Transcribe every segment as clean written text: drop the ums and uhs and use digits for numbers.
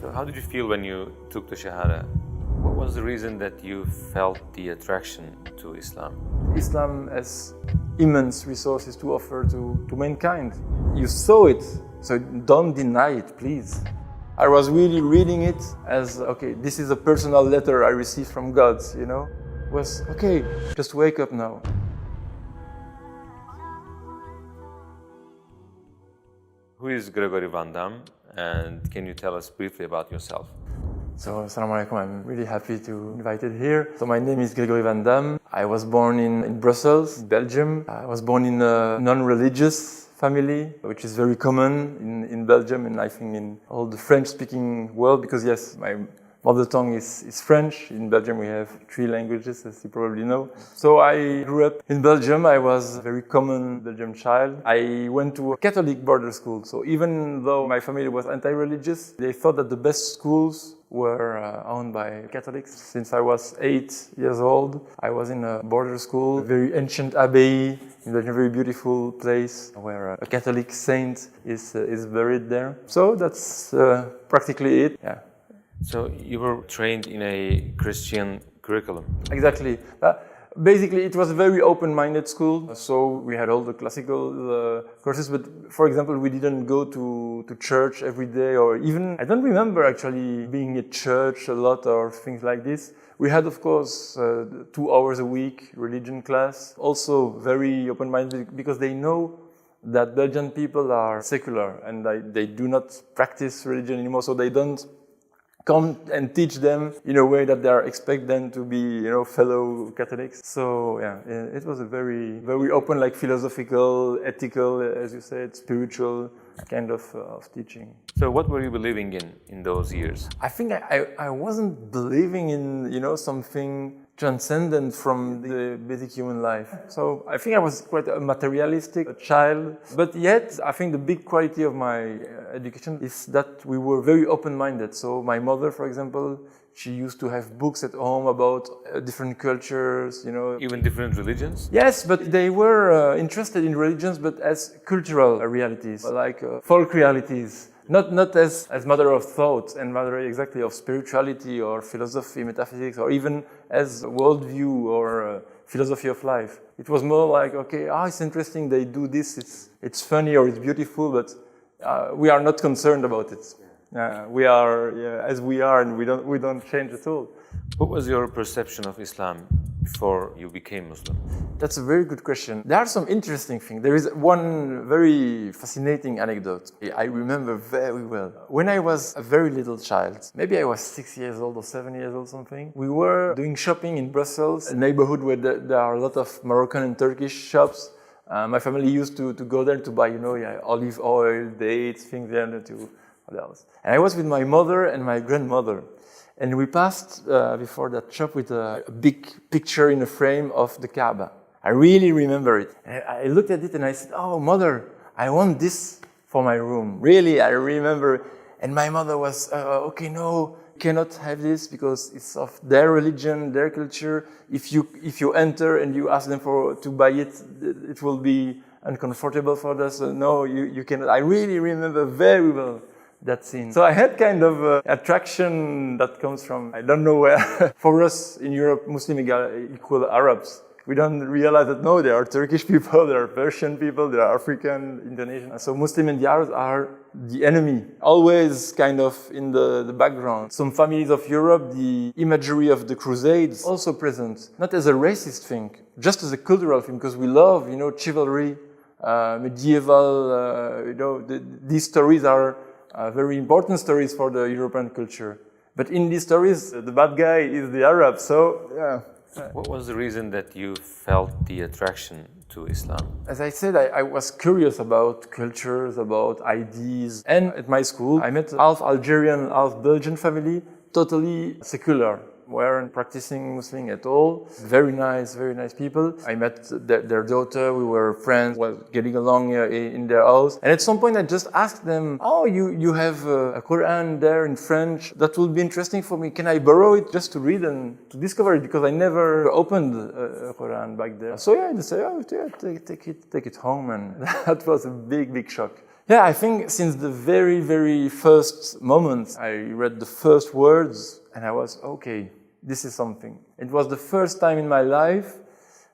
So how did you feel when you took the Shahada? What was the reason that you felt the attraction to Islam? Islam has immense resources to offer to mankind. You saw it, so don't deny it, please. I was really reading it as, okay, this is a personal letter I received from God, you know? It was, okay, just wake up now. Who is Gregory Van Dam, and can you tell us briefly about yourself? So, assalamu alaikum, I'm really happy to be invited here. So my name is Gregory Van Dam. I was born in Brussels, Belgium. I was born in a non-religious family, which is very common in Belgium and I think in all the French-speaking world, because yes, my mother tongue is French. In Belgium we have 3 languages, as you probably know. So I grew up in Belgium. I was a very common Belgian child. I went to a Catholic border school. So even though my family was anti-religious, they thought that the best schools were owned by Catholics. Since I was 8 years old, I was in a border school, a very ancient abbey, in a very beautiful place where a Catholic saint is buried there. So that's practically it. Yeah. So you were trained in a Christian curriculum? Exactly. Basically, it was a very open-minded school. So we had all the classical courses, but for example, we didn't go to church every day, or even, I don't remember actually being at church a lot or things like this. We had, of course, 2 hours a week religion class. Also very open-minded because they know that Belgian people are secular and they do not practice religion anymore, so they don't come and teach them in a way that they expect them to be, you know, fellow Catholics. So yeah, it was a very, very open, like philosophical, ethical, as you said, spiritual kind of teaching. So what were you believing in those years? I think I wasn't believing in, you know, something transcendent from the basic human life. So I think I was quite a materialistic child, but yet I think the big quality of my education is that we were very open-minded. So my mother, for example, she used to have books at home about different cultures, you know. Even different religions? Yes, but they were interested in religions, but as cultural realities, like folk realities. Not as matter of thought and matter exactly of spirituality or philosophy, metaphysics, or even as worldview or philosophy of life. It was more like, okay, it's interesting, they do this, it's funny or it's beautiful, but we are not concerned about it. We are as we are, and we don't change at all. What was your perception of Islam before you became Muslim? That's a very good question. There are some interesting things. There is one very fascinating anecdote I remember very well. When I was a very little child, maybe I was 6 years old or 7 years old, something, we were doing shopping in Brussels, a neighborhood where there are a lot of Moroccan and Turkish shops. My family used to go there to buy, you know, olive oil, dates, things there to what else. And I was with my mother and my grandmother. And we passed before that shop with a big picture in a frame of the Kaaba. I really remember it. And I looked at it and I said, "Oh, mother, I want this for my room." Really, I remember. And my mother was, "Okay, no, you cannot have this because it's of their religion, their culture. If you enter and you ask them to buy it, it will be uncomfortable for us. So no, you cannot." I really remember very well that scene. So I had kind of attraction that comes from, I don't know where. For us in Europe, Muslim equal Arabs. We don't realize that, no, there are Turkish people, there are Persian people, there are African, Indonesian. So Muslim and the Arabs are the enemy, always kind of in the background. Some families of Europe, the imagery of the Crusades also present, not as a racist thing, just as a cultural thing, because we love, you know, chivalry, medieval, you know, these stories are very important stories for the European culture. But in these stories, the bad guy is the Arab, so yeah. What was the reason that you felt the attraction to Islam? As I said, I was curious about cultures, about ideas. And at my school, I met half Algerian, half Belgian family, totally secular. Weren't practicing Muslim at all. Very nice people. I met their daughter, we were friends, getting along in their house. And at some point I just asked them, "Oh, you have a Quran there in French. That would be interesting for me. Can I borrow it just to read and to discover it? Because I never opened a Quran back there." So yeah, they said, "Oh, yeah, take it home." And that was a big shock. Yeah, I think since the very, very first moment, I read the first words and I was, okay, this is something. It was the first time in my life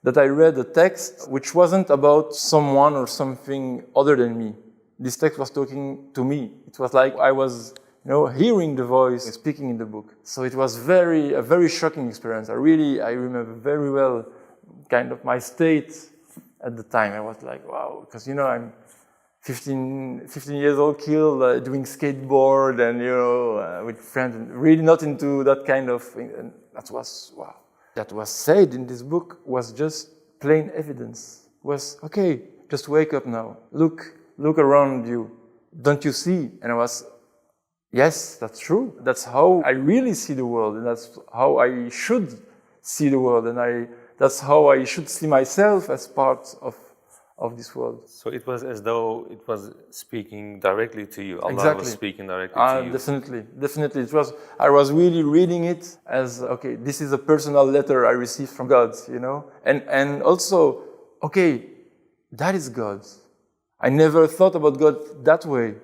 that I read a text which wasn't about someone or something other than me. This text was talking to me. It was like I was, hearing the voice speaking in the book. So it was a very shocking experience. I remember very well kind of my state at the time. I was like, wow, because, I'm 15 years old, kid, doing skateboard and, with friends, really not into that kind of thing. And that was, wow. That was said in this book was just plain evidence. Was, okay, just wake up now. Look around you. Don't you see? And I was, yes, that's true. That's how I really see the world. And that's how I should see the world. And that's how I should see myself as part of this world. So it was as though it was speaking directly to you. Allah Exactly. was speaking directly to you. Definitely. I was really reading it as, okay, this is a personal letter I received from God, and also, okay, that is God. I never thought about God that way.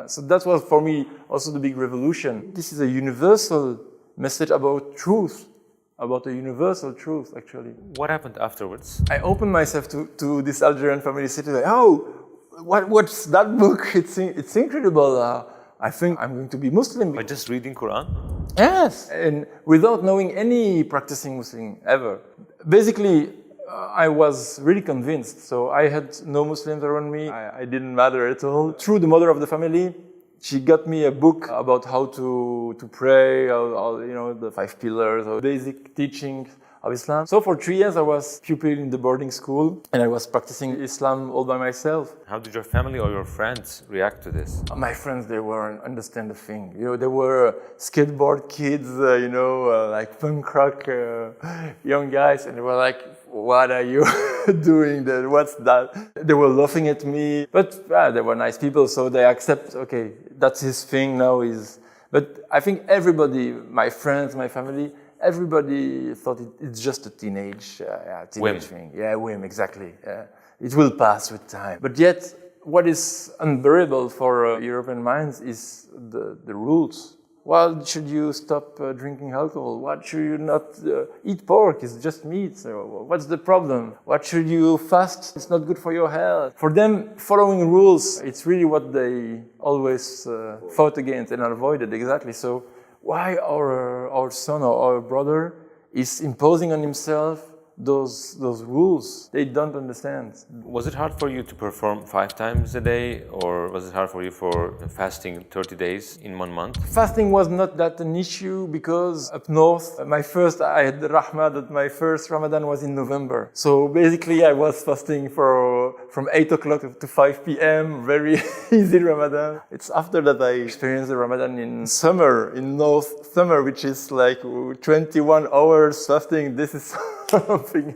So that was for me also the big revolution. This is a universal message about truth. About a universal truth, actually. What happened afterwards? I opened myself to this Algerian family city. Like, oh, what's that book? It's incredible. I think I'm going to be Muslim. By just reading Quran? Yes, and without knowing any practicing Muslim ever. Basically, I was really convinced. So I had no Muslims around me. I didn't matter at all. Through the mother of the family, she got me a book about how to pray, the 5 pillars, or basic teachings of Islam. So for 3 years I was pupil in the boarding school and I was practicing Islam all by myself. How did your family or your friends react to this? My friends, they weren't understand the thing. They were skateboard kids, like punk rock young guys, and they were like, what are you doing there? What's that? They were laughing at me, but they were nice people, so they accept, okay, that's his thing now. But I think everybody, my friends, my family, everybody thought it's just a teenage whim. thing. Yeah, whim, exactly. It will pass with time. But yet, what is unbearable for European minds is the rules. Why should you stop drinking alcohol? Why should you not eat pork? It's just meat. So what's the problem? Why should you fast? It's not good for your health. For them, following rules, it's really what they always fought against and avoided, exactly. So why our son or our brother is imposing on himself those rules? They don't understand. Was it hard for you to perform 5 times a day, or was it hard for you for fasting 30 days in 1 month? Fasting was not that an issue because up north, I had the rahmah that my first Ramadan was in November. So basically I was fasting from 8 o'clock to 5 p.m. Very easy Ramadan. It's after that I experienced the Ramadan in summer, in North summer, which is like 21 hours fasting. This is something.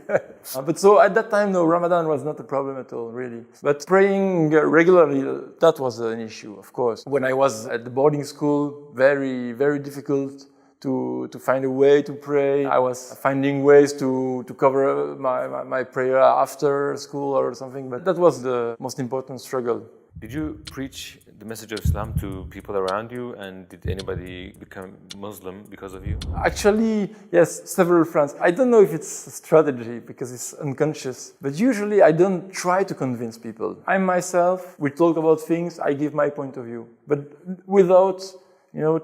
But so at that time, no, Ramadan was not a problem at all, really. But praying regularly, that was an issue, of course. When I was at the boarding school, very, very difficult to find a way to pray. I was finding ways to cover my prayer after school or something, but that was the most important struggle. Did you preach the message of Islam to people around you, and did anybody become Muslim because of you? Actually, yes, several friends. I don't know if it's a strategy because it's unconscious, but usually I don't try to convince people. I myself, we talk about things, I give my point of view, but without,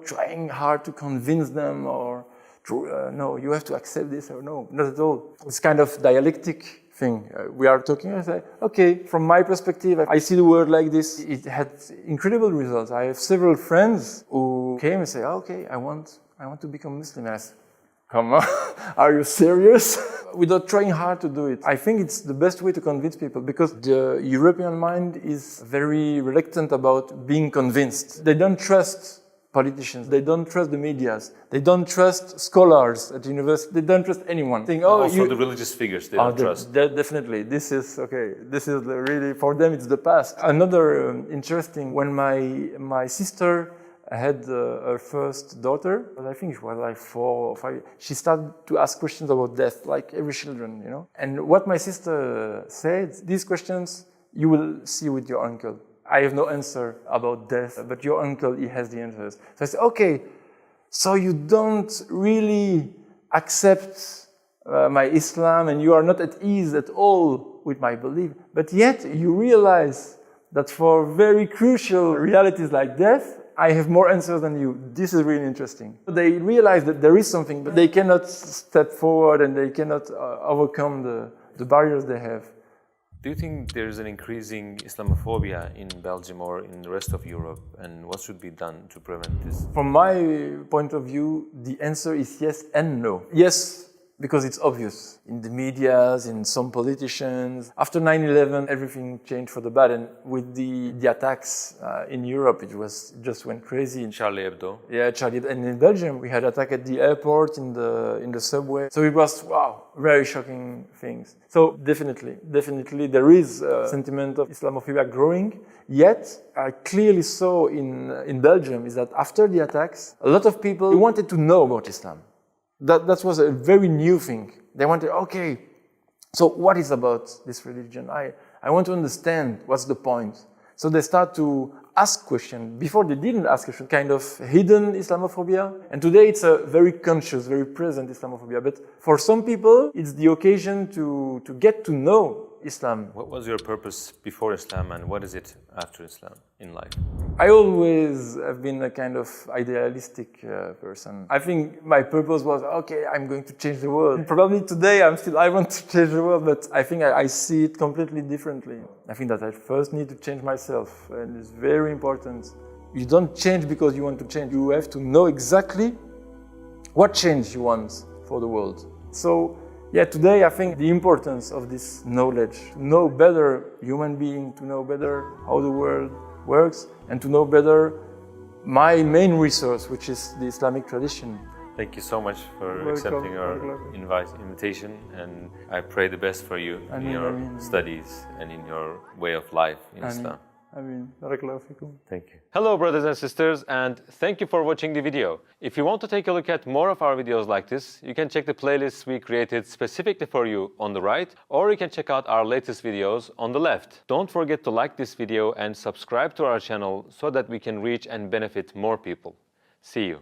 trying hard to convince them or, no, you have to accept this or no, not at all. It's kind of dialectic thing. We are talking, I say, okay, from my perspective, I see the world like this. It had incredible results. I have several friends who came and say, okay, I want to become Muslim. And I said, come on, are you serious? Without trying hard to do it. I think it's the best way to convince people because the European mind is very reluctant about being convinced. They don't trust politicians, they don't trust the medias, they don't trust scholars at university, they don't trust anyone. Also the religious figures they don't trust. Definitely, this is really, for them it's the past. Another interesting, when my sister had her first daughter, I think she was like 4 or 5, she started to ask questions about death, like every children, And what my sister said, these questions you will see with your uncle. I have no answer about death, but your uncle, he has the answers. So I said, okay, so you don't really accept my Islam and you are not at ease at all with my belief, but yet you realize that for very crucial realities like death, I have more answers than you. This is really interesting. They realize that there is something, but they cannot step forward and they cannot overcome the barriers they have. Do you think there is an increasing Islamophobia in Belgium or in the rest of Europe? And what should be done to prevent this? From my point of view, the answer is yes and no. Yes, because it's obvious in the medias, in some politicians. After 9/11, everything changed for the bad, and with the attacks in Europe, it just went crazy. Charlie Hebdo. Yeah, Charlie. And in Belgium, we had attack at the airport, in the subway. So it was very shocking things. So definitely, there is a sentiment of Islamophobia growing. Yet, I clearly saw in Belgium is that after the attacks, a lot of people wanted to know about Islam. That was a very new thing. They wanted, okay, so what is about this religion? I want to understand what's the point. So they start to ask questions. Before they didn't ask questions, kind of hidden Islamophobia. And today it's a very conscious, very present Islamophobia. But for some people, it's the occasion to get to know Islam. What was your purpose before Islam and what is it after Islam in life? I always have been a kind of idealistic person. I think my purpose was, okay, I'm going to change the world. Probably today I want to change the world, but I think I see it completely differently. I think that I first need to change myself, and it's very important. You don't change because you want to change. You have to know exactly what change you want for the world. So, yeah, today I think the importance of this knowledge, to know better human being, to know better how the world works, and to know better my main resource, which is the Islamic tradition. Thank you so much for accepting our invitation, and I pray the best for you in your studies and in your way of life in Islam. Thank you. Hello brothers and sisters, and thank you for watching the video. If you want to take a look at more of our videos like this, you can check the playlists we created specifically for you on the right, or you can check out our latest videos on the left. Don't forget to like this video and subscribe to our channel so that we can reach and benefit more people. See you.